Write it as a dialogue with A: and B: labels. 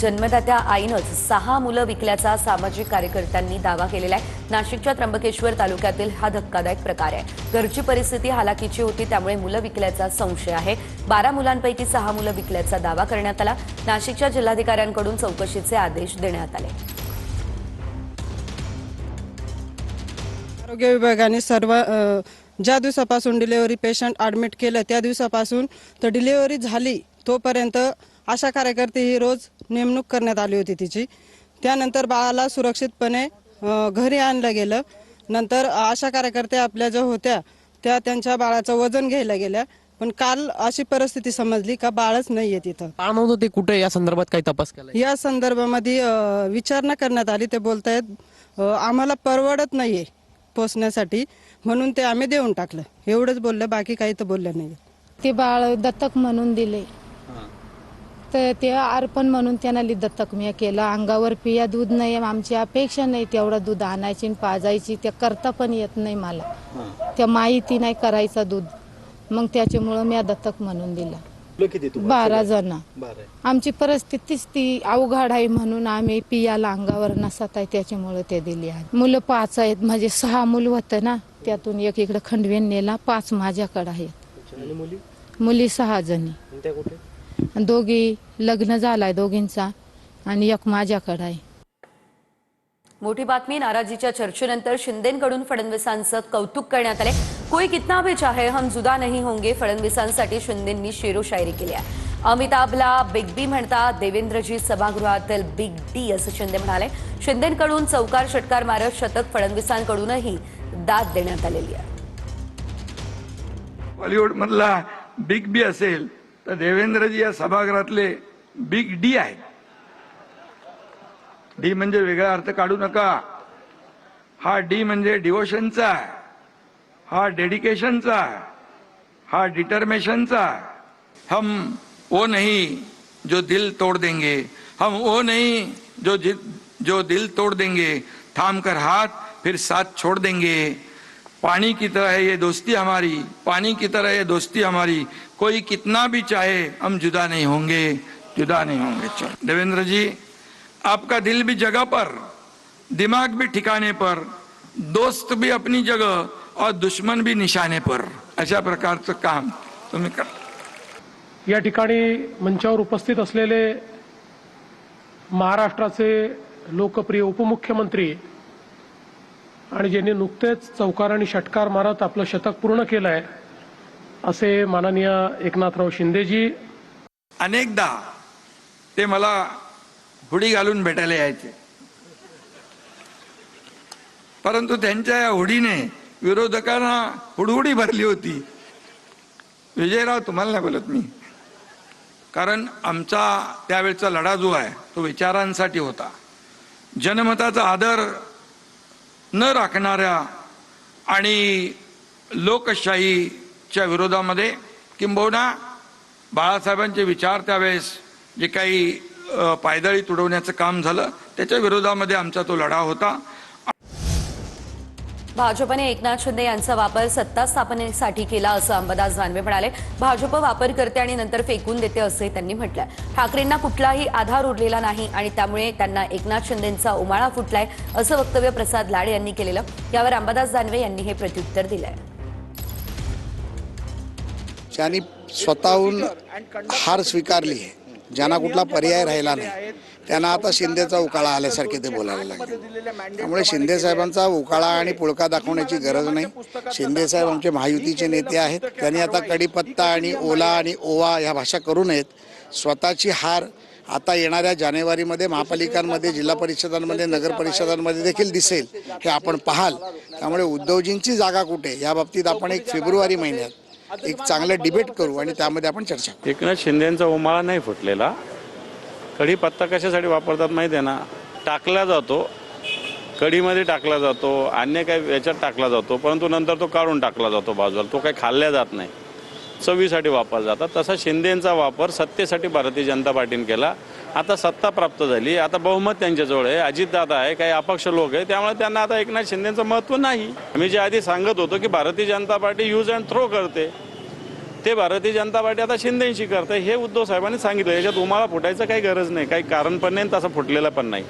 A: जन्मदात्या आईनंच 6 मुलं विकल्याचा सामाजिक कार्यकर्त्यांनी दावा केलेला आहे। नाशिकच्या त्र्यंबकेश्वर तालुक्यातील हा धक्कादायक प्रकार आहे। घरची परिस्थिती हालाकीची होती, त्यामुळे मुलं विकल्याचा संशय आहे। 12 मुलांपैकी 6 मुलं विकल्याचा दावा करण्यात आला। नाशिकच्या जिल्हाधिकाऱ्यांकडून चौकशीचे आदेश देण्यात आले।
B: आरोग्य विभागाने सर्व ज्या दिवसापासून डिलिव्हरी पेशंट ॲडमिट केलं त्या दिवसापासून तर डिलिव्हरी झाली तोपर्यंत आशा कार्यकर्ते ही रोज नेमणूक करण्यात आली होती तिची। त्यानंतर बाळाला सुरक्षितपणे घरी आणलं गेलं। नंतर आशा कार्यकर्त्या आपल्या ज्या होत्या त्या त्यांच्या बाळाचं वजन घ्यायला गेल्या, पण काल अशी परिस्थिती समजली का बाळच नाहीये तिथं।
C: बाळ नव्हतं ते कुठे, या संदर्भात काही तपास केला?
B: या संदर्भामध्ये विचारणा करण्यात आली। ते बोलतायत आम्हाला परवडत नाहीये पोसण्यासाठी, म्हणून ते आम्ही देऊन टाकलं, एवढंच बोललं, बाकी काही तर बोललं नाही।
D: ते बाळ दत्तक म्हणून दिले, तर ते अर्पण म्हणून त्यांना दत्तक मी केलं। अंगावर पिया दूध नाही, आमची अपेक्षा नाही तेवढं दूध आणायची आणि पाजायची, ते करता पण येत नाही मला, त्या माहिती नाही करायचा दूध, मग त्याच्यामुळं मी दत्तक म्हणून दिला। 12 जण। आमची परिस्थितीच ती अवघड आहे म्हणून आम्ही पियाला अंगावर नसत आहे, त्याच्यामुळे ते दिली आहे। मुलं 5 आहेत, म्हणजे 6 मुलं होतं ना, त्यातून एक इकडे खंडवेन नेला, 5 माझ्याकडे आहेत। मुली 6 जणी, दोघी लग्न झालाय दोघींचा आणि एक माझ्याकडे आहे।
A: मोठी बातमी, नाराजीच्या चर्चेनंतर शिंदेंकडून फडणवीसांचं कौतुक करण्यात आले। कोई कितना भी चाहे हम जुदा नहीं होंगे, फडणवीसांसाठी शिंदेंनी शेरोशायरी केली आहे। अमिताभला बिग बी म्हणतात, देवेंद्रजी सभागृहातील बिग डी असं शिंदे म्हणाले। शिंदेंकडून चौकार षटकार मारत शतक फडणवीसांकडूनही दाद देण्यात आलेली आहे।
E: बॉलिवूड मधला बिग बी असेल तर देवेंद्रजी या सभागृहातले बिग डी आहेत। डी म्हणजे वेगळा अर्थ काढू नका, हा डी म्हणजे डिवोशनचा आहे, हा डेडिकेशनचा आहे, हा डिटर्मिनेशनचा आहे। हम वो नहीं जो दिल तोड़ देंगे, हम वो नहीं जो दिल तोड़ देंगे, थाम कर हाथ फिर साथ छोड़ देंगे। पानी की तरह है ये दोस्ती हमारी, पानी की तरह ये दोस्ती हमारी, कोई कितना भी चाहे हम जुदा नहीं होंगे, जुदा नहीं होंगे। देवेंद्र जी, आपका दिल भी जगह पर, दिमाग भी ठिकाने पर, दोस्त भी अपनी जगह और दुश्मन भी निशाने पर, अशा प्रकारचं काम तुम्ही कर।
F: या ठिकाणी मंचावर उपस्थित असलेले महाराष्ट्राचे लोकप्रिय उपमुख्यमंत्री आणि ज्यांनी नुकतेच चौकार आणि षटकार मारत आपलं शतक पूर्ण केलंय असे माननीय एकनाथराव शिंदेजी,
E: अनेकदा ते मला हुडी घालून भेटायला यायचे, परंतु त्यांच्या या हुडीने विरोधकांना हुडहुडी भरली होती। विजयराव, तुम्हाला नाही बोलत मी, कारण आमचा त्यावेळचा लढा जो आहे तो विचारांसाठी होता। जनमताचा आदर न राखणाऱ्या आणि लोकशाहीच्या विरोधामध्ये, किंबहुना बाळासाहेबांचे विचार त्यावेळेस जे काही पायदळी तुडवण्याचं काम झालं त्याच्या विरोधामध्ये आमचा तो लढा होता।
A: भाजपने एकनाथ शिंदे यांचा वापर सत्ता स्थापनेसाठी केला असं अंबादास दानवे म्हणाले। भाजप वापर करते आणि नंतर फेकून देते असंही त्यांनी म्हटलंय। ठाकरेंना कुठलाही आधार उरलेला नाही आणि त्यामुळे त्यांना एकनाथ शिंदेंचा उमाळा फुटलाय असं वक्तव्य प्रसाद लाड यांनी केलेलं। यावर अंबादास दानवे यांनी हे प्रत्युत्तर दिलंय।
G: ज्यांनी स्वतःहून हार स्वीकारली आहे, ज्यांना कुठला पर्याय राहिला नाही, त्यांना आता शिंदेचा उकाळा आल्यासारखे ते बोलायला लागले। त्यामुळे शिंदे साहेबांचा उकाळा आणि पुळका दाखवण्याची गरज नाही। शिंदे साहेब आमचे महायुतीचे नेते आहेत, त्यांनी आता कडीपत्ता आणि ओला आणि ओवा ह्या भाषा करू नयेत। स्वतःची हार आता येणाऱ्या जानेवारीमध्ये महापालिकांमध्ये, जिल्हा परिषदांमध्ये, नगर परिषदांमध्ये देखील दिसेल, हे आपण पाहाल। त्यामुळे उद्धवजींची जागा कुठे या बाबतीत आपण 1 फेब्रुवारी महिन्यात एक चांगलं डिबेट करू आणि त्यामध्ये आपण चर्चा करू।
H: एकनाथ शिंदेंचा उमाळा नाही फुटलेला। कढीपत्ता कशासाठी वापरतात माहिती आहे ना, टाकला जातो, कढीमध्ये टाकला जातो, अन्य काही याच्यात टाकला जातो, परंतु नंतर तो काढून टाकला जातो बाजूला, तो काही खाल्ल्या जात नाही, चवीसाठी वापरला जातात। तसा शिंदेंचा वापर सत्तेसाठी भारतीय जनता पार्टीने केला। आता सत्ता प्राप्त झाली, आता बहुमत त्यांच्याजवळ आहे, अजितदादा आहे, काही अपक्ष लोक आहे, त्यामुळे त्यांना आता एकनाथ शिंदेंचं महत्त्व नाही। आम्ही जे आधी सांगत होतो की Bharatiya Janata party use and throw करते, ते भारतीय जनता पार्टी आता शिंदेशी करते हे उद्धव साहेबांनी सांगितलं. याच्यात उमाळा फुटायचं काही गरज नाही, काही कारण पण नाही, तसं फुटलेलं पण नाही.